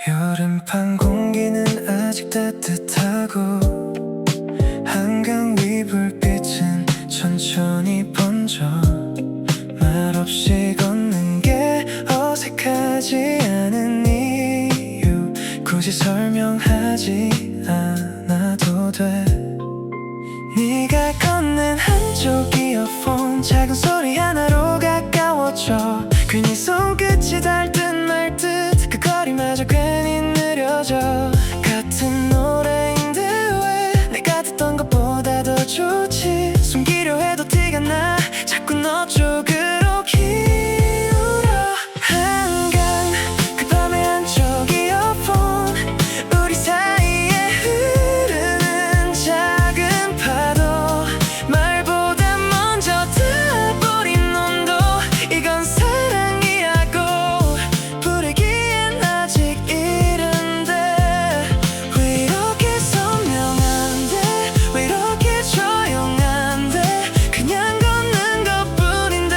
여름밤 공기는 아직 따뜻하고 한강 위 불빛은 천천히 번져 말없이 걷는 게 어색하지 않은 이유 굳이 설명하지 않아도 돼. 네가 걷는 한쪽 이어폰 작은 소리 하나로 가까워져 괜히 손끝이 닿을 듯 말 듯 그 거리마저 괜히 느려져. 같은 노래인데 왜 내가 듣던 것보다 더 좋지. 숨기려 해도 티가 나 자꾸 너 쪽으로 기울어. 한강 그 밤의 한쪽 이어폰 우리 사이에 흐르는 작은 파도 말보다 먼저 닿아버린 온도 이건 사랑이라고 부르기엔 아직 이른데 왜 이렇게 선명한데 왜 이렇게 조용한데 그냥 걷는 것뿐인데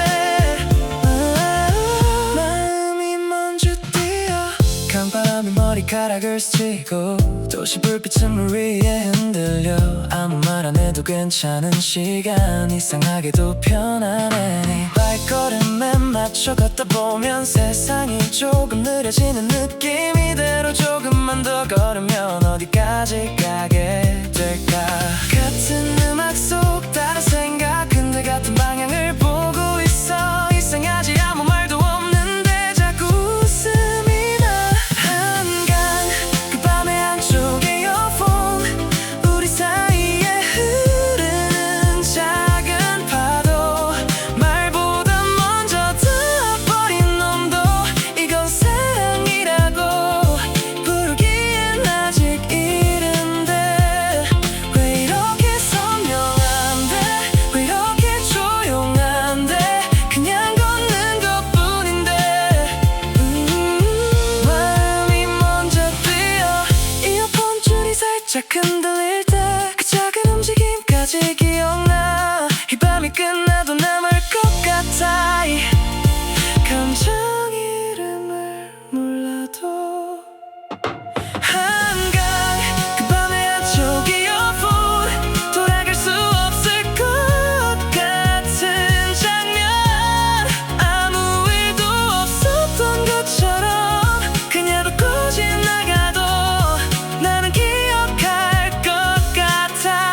마음이 먼저 뛰어. 강바람이 머리카락을 스치고 도시 불빛은 물 위에 흔들려 아무 말 안 해도 괜찮은 시간 이상하게도 편안해. 네 발걸음에 맞춰 걷다 보면 세상이 조금 느려지는 느낌 이대로 조금만 더 걸으면 어디까지 가게 될까. 같은 음악 속 다른 생각 근데 같은 방향을 보고 있어. 이상하지 아무 말도 없는데 자꾸 웃음이 나. 한강 그 밤의 한쪽 이어폰 우리 사이에 흐르는 작은 파도 말보다 먼저 닿아버린 온도 이건 사랑이라고 부르기엔 아직 이른데 왜 이렇게 선명한데 왜 이렇게 조용한데 그냥 걷는 것뿐인데 마음이 먼저 뛰어. 이어폰 줄이 살짝 흔들릴 때 그 작은 움직임까지 기억나. 이 밤이 끝나도 남을 것 같아. 이 감정 이름을 몰라도 한강 그 밤의 한쪽 이어폰 돌아갈 수 없을 것 같은 장면 아무 일도 없었던 것처럼 그냥 듣고 지나가도 나는 기억할 것 같아.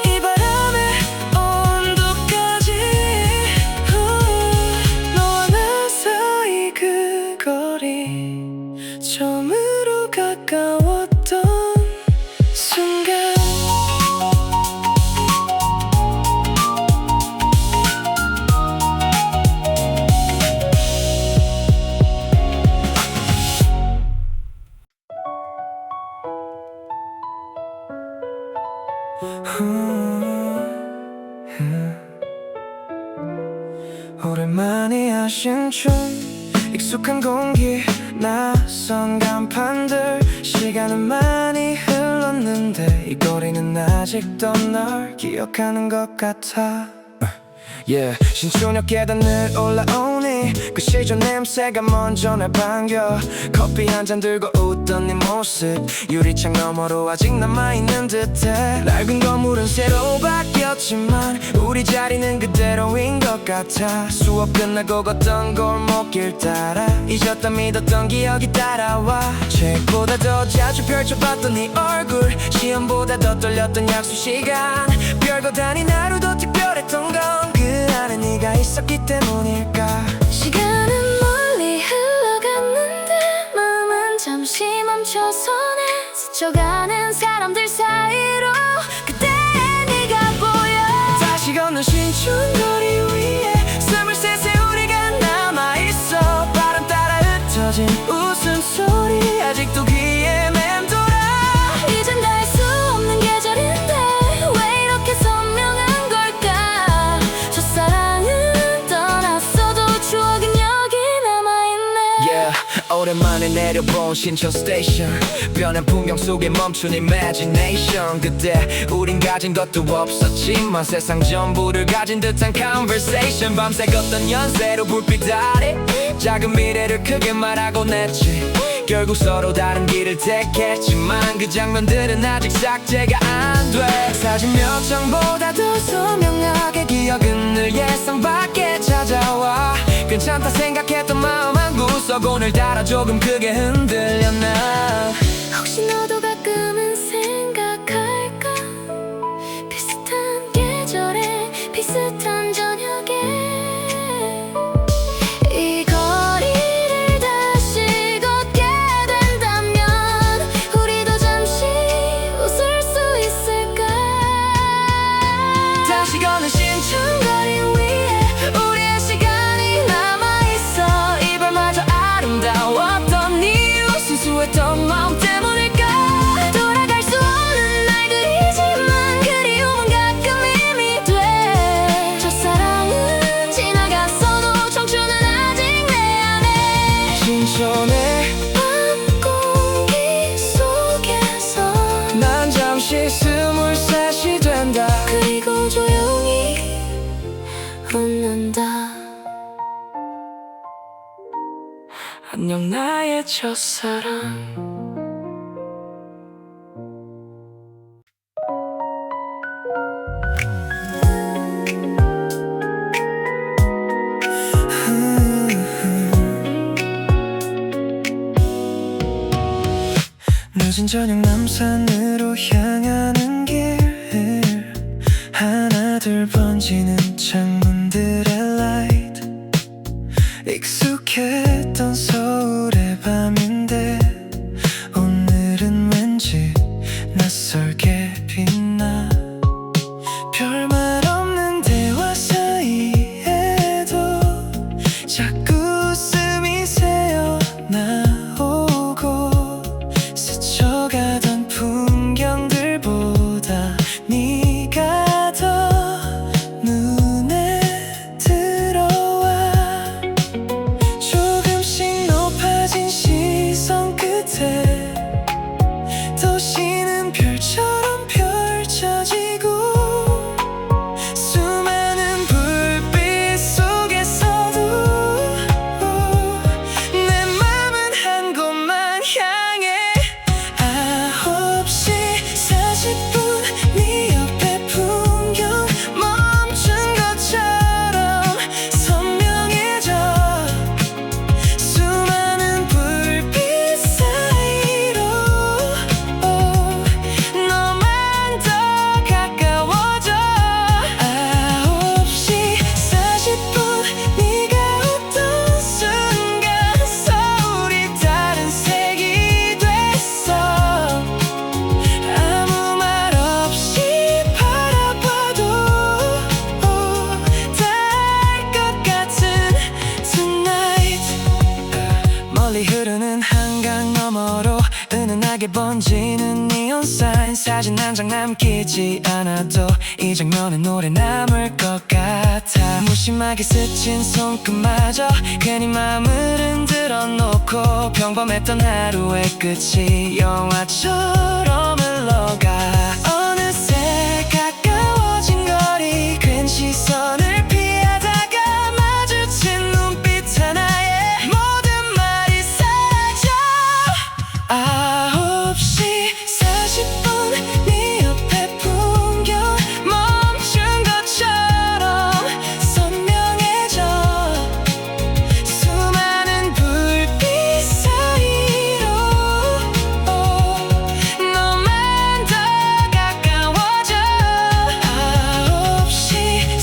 이 바람의 온도까지 너와 나 사이 그 거리 처음으로 가까웠던 순간. 오랜만이야 신춘 익숙한 공기 낯선 간판들 시간은 많이 흘렀는데 이 거리는 아직도 널 기억하는 것 같아. 신촌역 계단을 올라오니 그 시절 냄새가 먼저 날 반겨. 커피 한 잔 들고 웃던 네 모습 유리창 너머로 아직 남아있는 듯해. 낡은 건물은 새로 바뀌었지만 우리 자리는 그대로인 것 같아. 수업 끝나고 걷던 골목길 따라 잊었다 믿었던 기억이 따라와. 책보다 더 자주 펼쳐봤던 네 얼굴 시험보다 더 떨렸던 약속 시간 별거 아닌 하루 더 특별했던 건 그 안에 네가 있었기 때문일까. 시간은 멀리 흘러갔는데 마음은 잠시 멈춰서네. 스쳐가는 사람들 사이로 그때의 네가 보여. 다시 걷는 신촌거리 위에 23세 우리가 남아있어. 바람 따라 흩어진 웃음소리 아직도 귀에 맴돌아. 이젠 닿을 수 없는 계절인데 왜 이렇게 선명한 걸까. 첫사랑은 떠났어도 추억은 여기 남아있네. 오랜만에 내려본 신촌 스테이션 변한 풍경 속에 멈춘 imagination. 그때 우린 가진 것도 없었지만 세상 전부를 가진 듯한 conversation. 밤새 걷던 연세로 불빛 아래 작은 미래를 크게 말하곤 했지. 결국 서로 다른 길을 택했지만 그 장면들은 아직 삭제가 안 돼. 사진 몇 장보다 더 선명하게 기억은 늘 예상 밖에 찾아와. 괜찮다 생각했던 마음 한 구석 오늘따라 조금 크게 흔들렸나. 혹시 너도 가끔은 생각할까? 비슷한 계절에 비슷한 저녁에 이 거리를 다시 걷게 된다면 우리도 잠시 웃을 수 있을까? 다시 걷는 신청거리 위에 우리의 시간이 남아있어. 이별마저 아름다웠던 이유 순수했던 마음 때문일까? 돌아갈 수 없는 날들이지만 그리움은 가끔 힘이 돼. 첫사랑은 지나갔어도 청춘은 아직 내 안에. 신촌의 밤 공기 속에서 난 잠시 23이 된다. 그리고 조용히 웃는다. 안녕 나의 첫사랑. 늦은 저녁 남산으로 향하는 길 하나둘 번지는 창문들의 라이트. 익숙했던 서울의 밤인데 오늘은 왠지 낯설게 빛나. 별말 없는 대화 사이에도 자꾸 웃음이 새어나오고 스쳐가던 풍경들보다 네가 더 눈에 들어와. 조금씩 높아진 시선 끝에 도시는 별처럼 펼쳐지고 수많은 불빛 속에서도 내 맘은 한 곳만 향해. 9시 40분 네 옆에 풍경 멈춘 것처럼 선명해져. 수많은 불빛 사이로 너만 더 가까워져. 9시 40분 네가 웃던 순간 서울이 다른 색이 됐어. 아무 말 없이 바라봐도 닿을 것 같은 tonight. 멀리 흐르는 한강 너머로 은은하게 번지는 니온 사인. 사진 한 장 남기지 않아도 이 장면은 오래 남을 것 같아. 무심하게 스친 손끝마저 괜히 마음을 흔들어 놓고 평범했던 하루의 끝이 영화처럼 흘러가. 어느새 가까워진 거리 괜 시선을 피하다가 마주친 눈빛 하나에 모든 말이 사라져. 9시 40분 네 옆에 풍경 멈춘 것처럼 선명해져. 수많은 불빛 사이로 너만 더 가까워져. 9시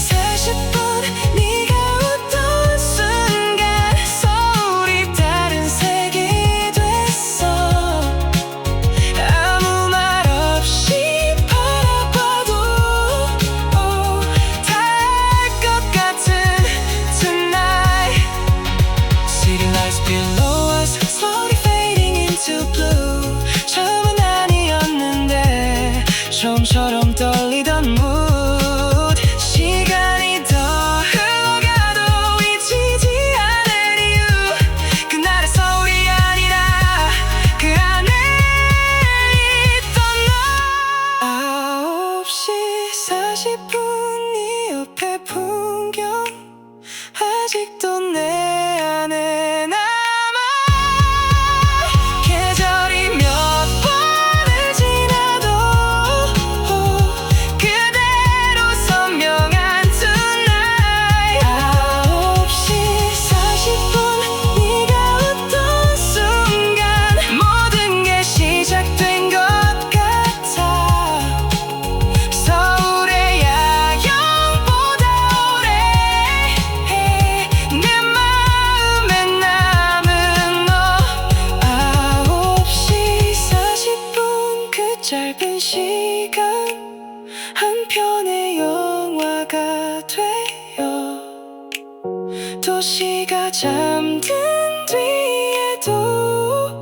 짧은 시간 한 편의 영화가 되어 도시가 잠든 뒤에도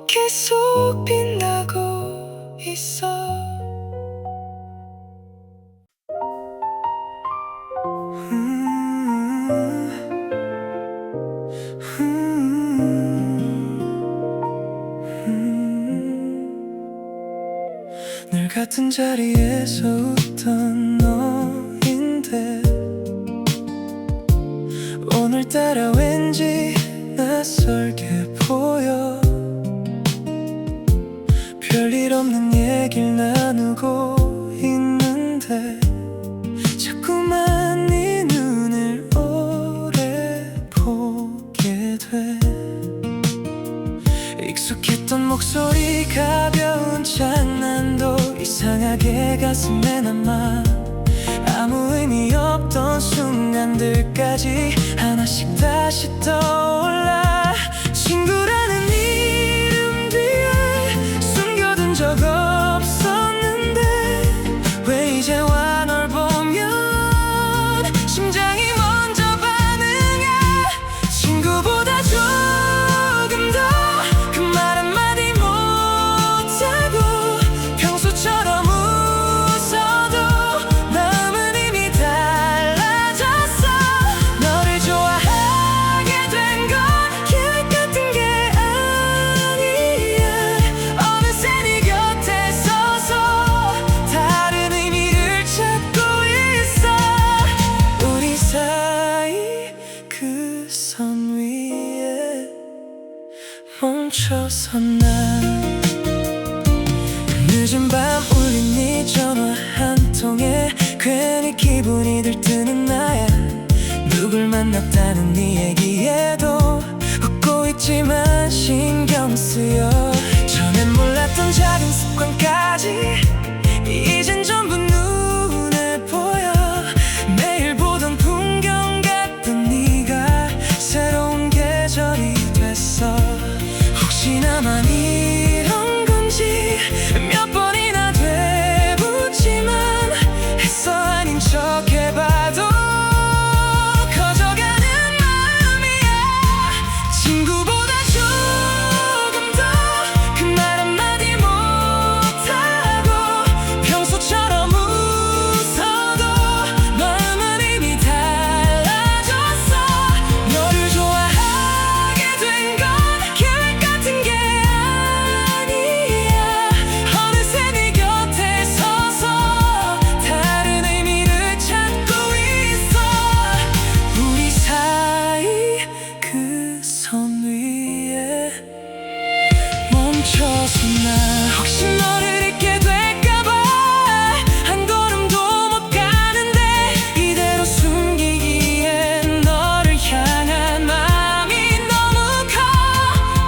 계속 빛나고 있어. 늘 같은 자리에서 웃던 너인데 오늘따라 왠지 낯설게 보여. 별일 없는 얘길 나누고 있는데 자꾸만 네 눈을 오래 보게 돼. 익숙했던 목소리 가벼운 장난도 이상하게 가슴에 남아. 아무 의미 없던 순간들까지 하나씩 다시 떠올라. 친구라는 이름 뒤에 숨겨둔 적 없었는데 왜 이제와 널 보면 심장이 먼저 반응해. 친구보다 조금 더 그 말 한마디 못하고 평소처럼 웃어도 마음은 이미 달라졌어. 너를 좋아하게 된 건 계획 같은 게 아니야. 어느새 네 곁에 서서 다른 의미를 찾고 있어. 우리 사이 그 선 위에 멈춰선 난 늦은 밤 울린 네 전화 한 통에 괜히 기분이 들뜨는 나야. 누굴 만났다는 네 얘기에도 웃고 있지만 신경 쓰여. 전엔 몰랐던 작은 습관까지 이젠 전부 눈에 보여. 매일 보던 풍경 같던 네가 새로운 계절이 됐어. 혹시나만 이런 건지 몇 번이나 되묻지만 했어 아닌 척 해봐도 커져가는 마음이야. 친구보다 조금 더 그 말 한마디 못하고 평소처럼 웃어도 마음은 이미 달라졌어. 너를 좋아하게 된 건 계획 같은 게 아니야. 어느새 네 곁에 서서 다른 의미를 찾고 있어. 우리 사이 그 선 위에 멈춰서 나 혹시 너를 잊게 될까봐 한 걸음도 못 가는데 이대로 숨기기엔 너를 향한 마음이 너무 커.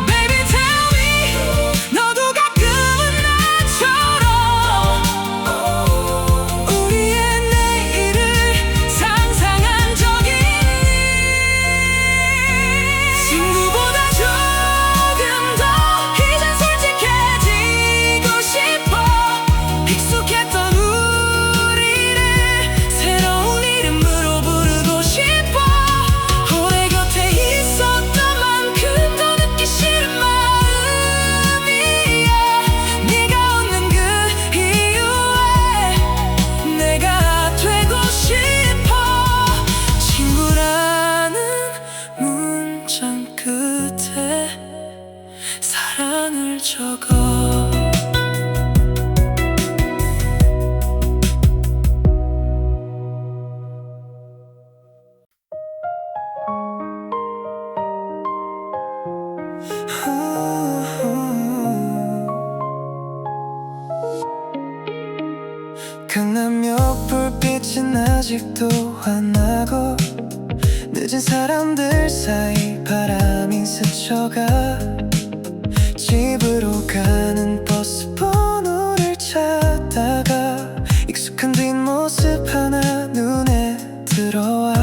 Baby tell me 너도 가끔은 나처럼 우리의 내일을 상상한 적이 있니? 친구보다 조금 더 이젠 솔직해지고 싶어. 익숙했던 우리를 새로운 이름으로 부르고 싶어. 오래 곁에 있었던 만큼 더 듣기 싫은 마음이야. 네가 없는 그 이유에 내가 되고 싶어. 친구라는 문장 끝에 사랑을 적어. 강남역 불빛은 아직도 환하고 늦은 사람들 사이 바람이 스쳐가. 집으로 가는 버스 번호를 찾다가 익숙한 뒷모습 하나 눈에 들어와.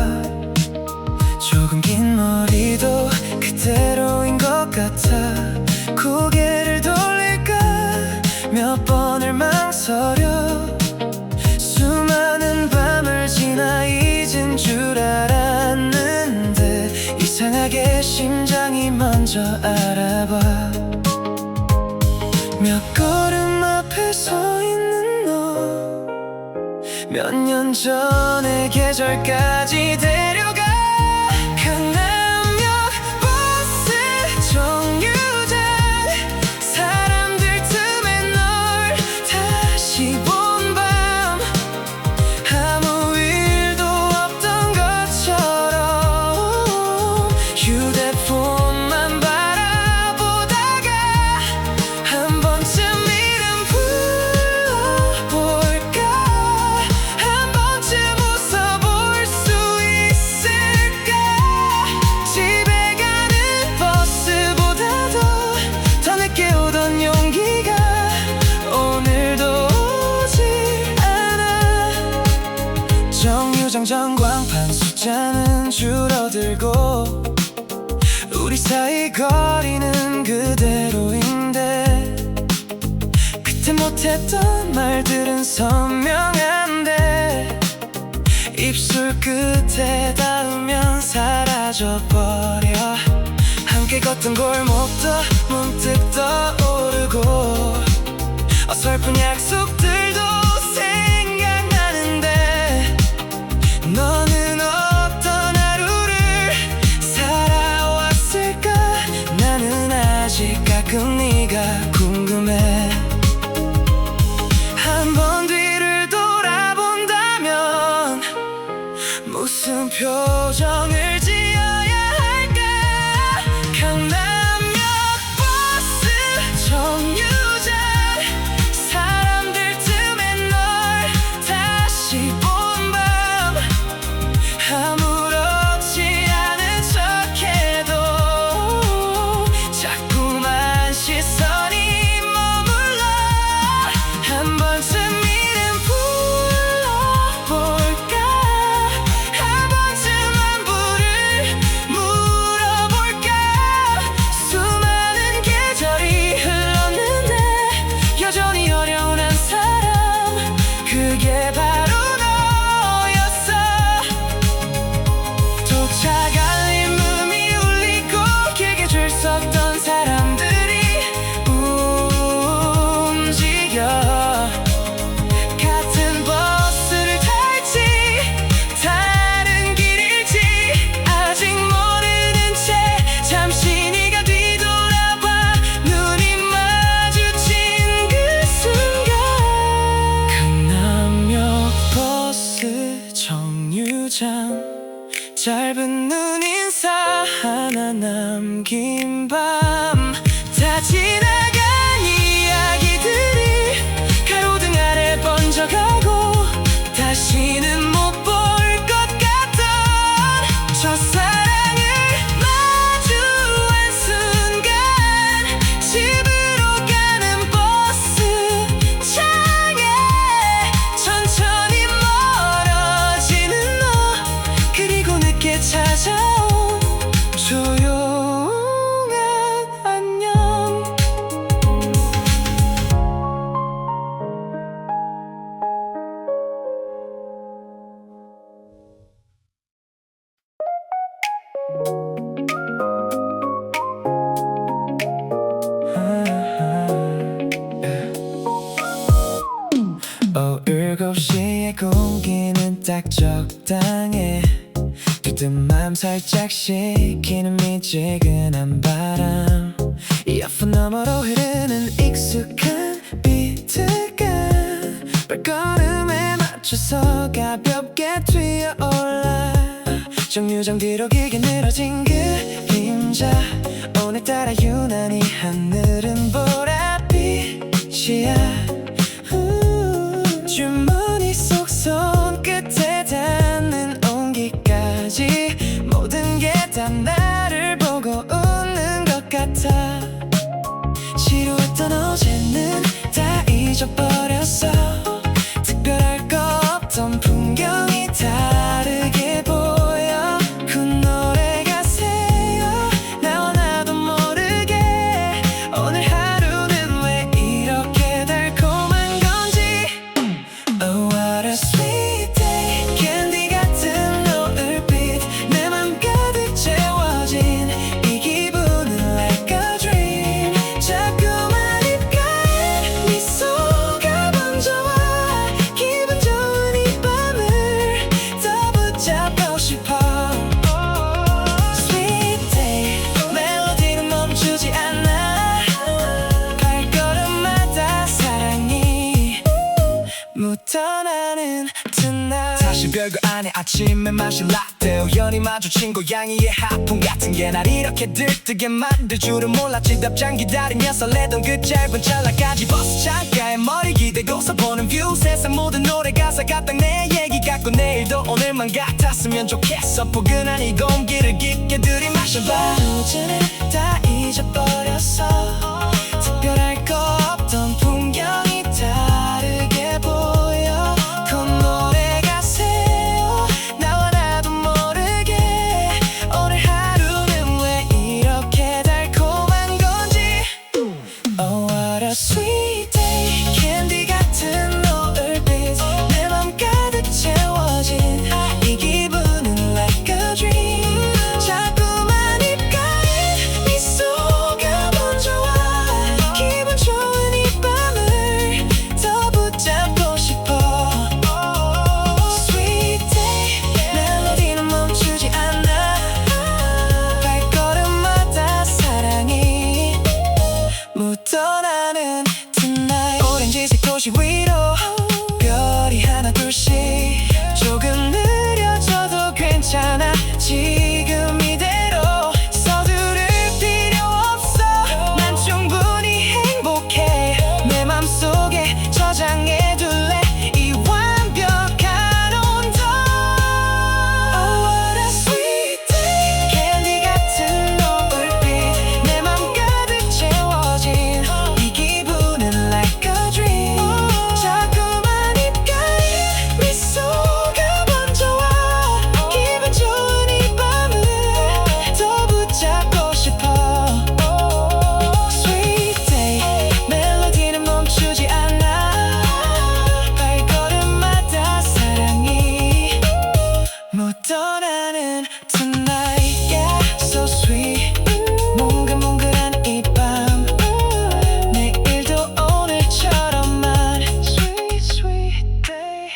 조금 긴 머리도 그대로인 것 같아. 고개를 돌릴까 몇 번 내 심장이 먼저 알아봐. 몇 걸음 앞에 서 있는 너, 몇 년 전의 계절까지 데려가. 강남역 버스 정류장, 사람들 틈에 널 다시 본 밤, 아무 일도 없던 것처럼 휴대폰만 바라보다가 한 번쯤 이름 불러볼까, 한 번쯤 웃어볼 수 있을까. 집에 가는 버스보다도 더 늦게 오던 용기가 오늘도 오지 않아. 정류장 전광판 숫자는 줄어들고 우리 사이 거리는 그대로인데, 그때 못했던 말들은 선명한데 입술 끝에 닿으면 사라져버려. 함께 걷던 골목도 문득 떠오르고 어설픈 약속들도 생각나는데, 너는 어떤 하루를 살아왔을까. 나는 아직 가끔 네가 궁금해. 한 번 뒤를 돌아본다면 무슨 표정을 지어야 할까. 강남역 버스 정류장, 사람들 틈에 널 다시 본 밤, 아무렇지 않은 척해도 자꾸만 시선이 머물러. 한 번쯤 이름 불러볼까, 한 번쯤 안부를 물어볼까. 수많은 계절이 흘렀는데 여전히 어려운 한 사람, 그게 바로 너였어. 도착 알림음이 울리고 길게 줄 섰던 사람들이 움직여. 같은 버스를 탈지 다른 길일지 아직 모르는 채 잠시 네가 뒤돌아봐. 눈이 마주친 그 순간, 강남역 버스 정류장, 짧은 눈인사 하나 남긴 밤, 다 지나간 이야기들이 가로등 아래 번져가고 다시는 못 볼 것 같던 첫사랑을 마주한 순간, 집으로 가는 버스 창에 천천히 멀어지는 너, 그리고 늦게 찾아온 조용한 안녕. 오후 7시의 공기는 딱 적당해. 들뜬 맘 살짝 식히는 미지근한 바람, 이어폰 너머로 흐르는 익숙한 비트가 발걸음에 맞춰서 가볍게 뛰어올라. 정류장 뒤로 길게 늘어진 그림자, 오늘따라 유난히 하늘은 보랏빛이야. 주머니 속 손끝에 닿는 온기까지 모든 게 다 나를 보고 웃는 것 같아. 지루했던 어제는 다 잊어버렸어. 특별할 거 없던 풍경이 다르게 보여. 그 노래가 새어 나와 나도 모르게. 오늘 하루는 왜 이렇게 달콤한 건지. Oh what a sweet day, 캔디 같은 노을빛, 내 맘 가득 채워진 오랜만에 아침에 마신 라떼 우연히 마주친 고양이의 하품 같은 게 날 이렇게 들뜨게 만들 줄은 몰랐지 답장 기다리며 설레던 그 짧은 찰나까지 버스 창가에 머리 기대고서 보는 뷰 세상 모든 노래 가사가 딱 내 얘기 같고 내일도 오늘만 같았으면 좋겠어 포근한 이 공기를 깊게 들이마셔봐 바로 전에 다 잊어버렸어 특별할 거 없던 풍경이 다르게 보여 콧노래가 새어 나와 나도 모르게 오늘 하루는 왜 이렇게 달콤한 건지 Oh what a sweet day 캔디 같은 노을빛 내 맘 가득 채워진 이 기분은 like a dream 자꾸만 입가에 미소가 번져와 기분 좋은 이 밤을 더 붙잡고 싶어 Sweet day 멜로디는 멈추지 않아 발걸음마다 사랑이 묻어나는 tonight 오렌지색 도시 위로 별이 하나 둘씩 조금 느려져도 괜찮아 지금 이대로 서두를 필요 없어 난 충분히 행복해 내 맘속에 저장해둘래 이 완벽한 온도 Oh what a sweet day 캔디 같은 노을빛 내 맘 가득 채워진 이 기분은 like a dream 자꾸만 입가에 미소가 번져와 기분 좋은 이 밤을 더 붙잡고 싶어 Sweet day 멜로디는 멈추지 않아 발걸음마다 사랑이 묻어나는 tonight Yeah so sweet 몽글몽글한 이 밤 내일도 오늘처럼만 Sweet sweet day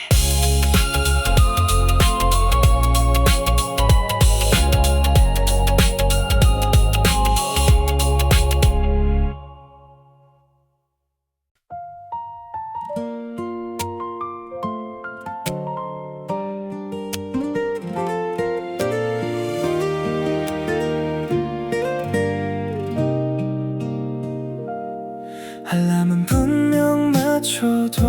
알람은 분명 맞춰뒀는데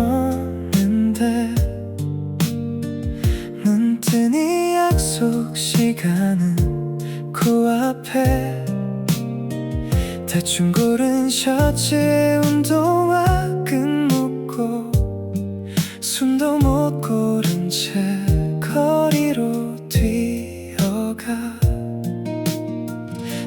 눈 뜨니 약속 시간은 코앞에 대충 고른 셔츠에 운동화 끈 묶고 숨도 못 고른 채 거리로 뛰어가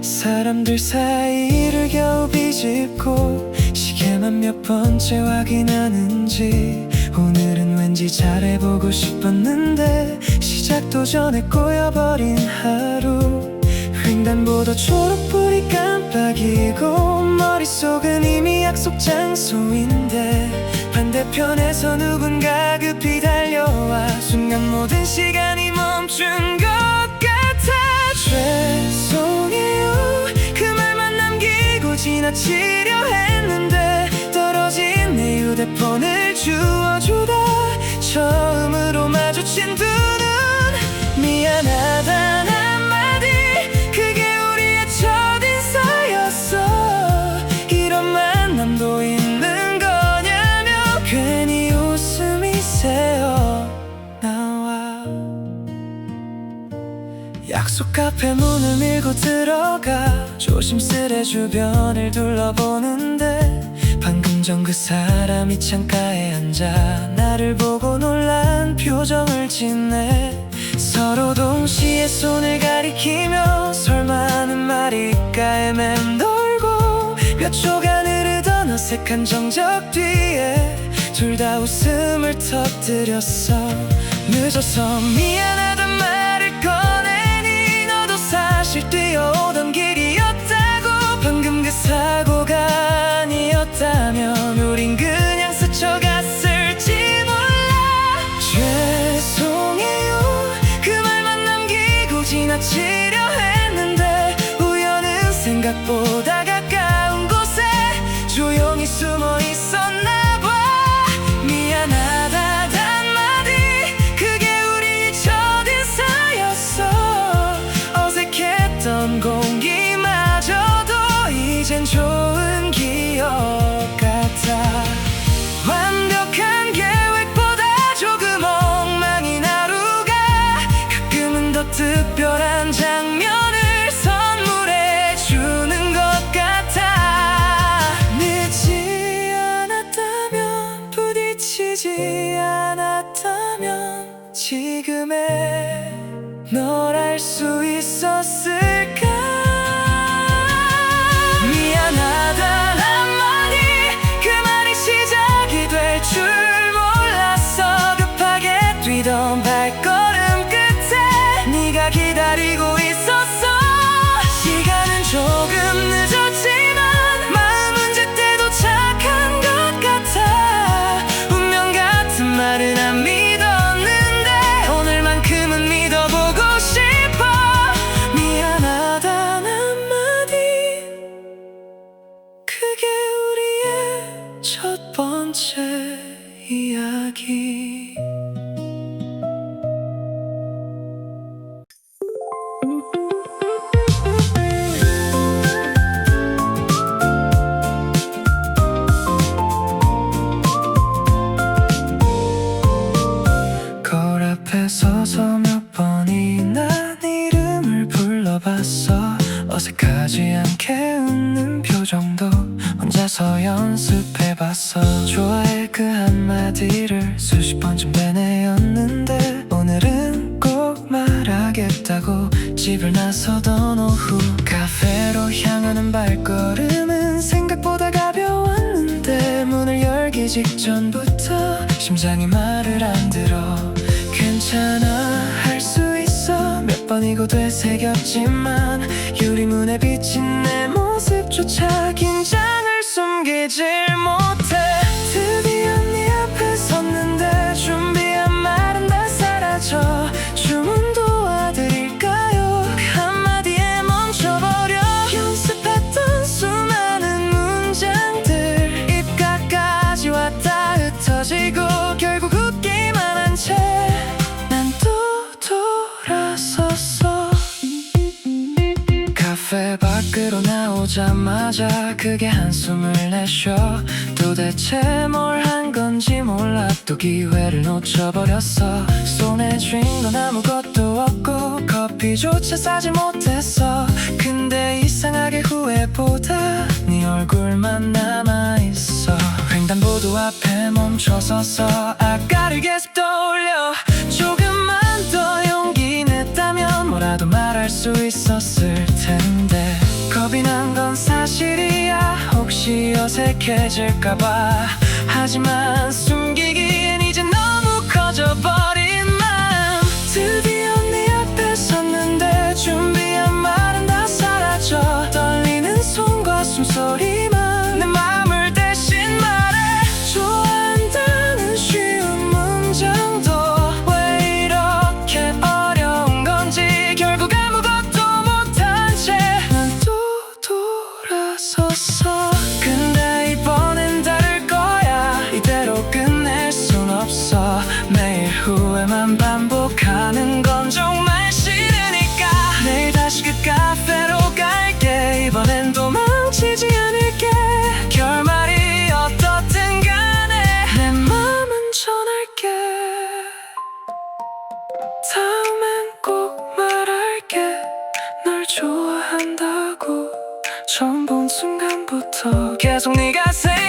사람들 사이를 겨우 비집고 시계만 몇 번째 확인하는지 오늘은 왠지 잘해보고 싶었는데 시작도 전에 꼬여버린 하루 횡단보도 초록불이 깜빡이고 머릿속은 이미 약속 장소인데 반대편에서 누군가 급히 달려와 순간 모든 시간이 멈춘 것 같아 죄송해요 그 말만 남기고 지나치려 했는데 떨어진 내 휴대폰을 주워주다 처음으로 마주친 두 눈 미안하단 한마디 그게 우리의 첫인사였어 이런 만남도 있는 거냐며 괜히 웃음이 새어 나와 약속 카페 문을 밀고 들어가 조심스레 주변을 둘러보는데 방금 전 그 사람이 창가에 앉아 나를 보고 놀란 표정을 짓네 서로 동시에 손을 가리키며 설마 하는 말일까에 맴돌고 몇 초간 흐르던 어색한 정적 뒤에 둘 다 웃음을 터뜨렸어 늦어서 미안하단 말을 꺼내니 너도 사실 뛰어오던 길이었다고 방금 그 사고가 아니었다면 우린 그냥 스쳐갔을지 몰라 죄송해요 그 말만 남기고 지나치려 했는데 우연은 생각보다 가까운 곳에 조용히 숨어 있었나 봐 미안하다 한마디 그게 우리 첫인 않게 웃는 표정도 혼자서 연습해봤어. 좋아해 그 한마디를 수십 번쯤 되뇌었는데 오늘은 꼭 말하겠다고 집을 나서던 오후 카페로 향하는 발걸음은 생각보다 가벼웠는데 문을 열기 직전부터 심장이 말을 안 들어. 괜찮아 할 수 있어 몇 번이고 되새겼지만 유리문에 비친 내 모습조차 긴장을 숨기질 못해. 드디어 네 앞에 섰는데 준비한 말은 다 사라져. 주문 도와드릴까요? 그 한마디에 멈춰버려. 연습했던 수많은 문장들 입가까지 왔다 흩어지고 결국 웃기만 한 채 난 또 돌아섰어. 카페 밖으로 나오자마자 크게 한숨을 내쉬어. 도대체 뭘 한 건지 몰라 또 기회를 놓쳐버렸어. 손에 쥔 건 아무것도 없고 커피조차 싸지 못했어. 근데 이상하게 후회보다 네 얼굴만 남아있어. 횡단보도 앞에 멈춰서서 아까를 계속 떠올려. 조금만 더 용기 냈다면 뭐라도 말할 수 있었을 텐데 겁이 난 건 사실이야. 혹시 어색해질까봐. 하지만 숨기기엔 이제 너무 커져버린 마음. 드디어 네 앞에 섰는데 준비한 말은 다 사라져. 떨리는 손과 숨소리만 내 맘을 대신 말해. 좋아한다는 쉬운 문장도 왜 이렇게 어려운 건지 결국 아무것도 못한 채 난 또 돌아섰어. 근데 이번엔 다를 거야. 이대로 끝낼 순 없어. 매일 후회만 반복하는 건 정말 싫으니까 내일 다시 그 카페로 갈게. 이번엔 도망치지 않을게. 결말이 어떻든 간에 내 맘은 전할게. 다음엔 꼭 말할게. 널 좋아한다고 처음 본 순간부터 계속 네가 생각나.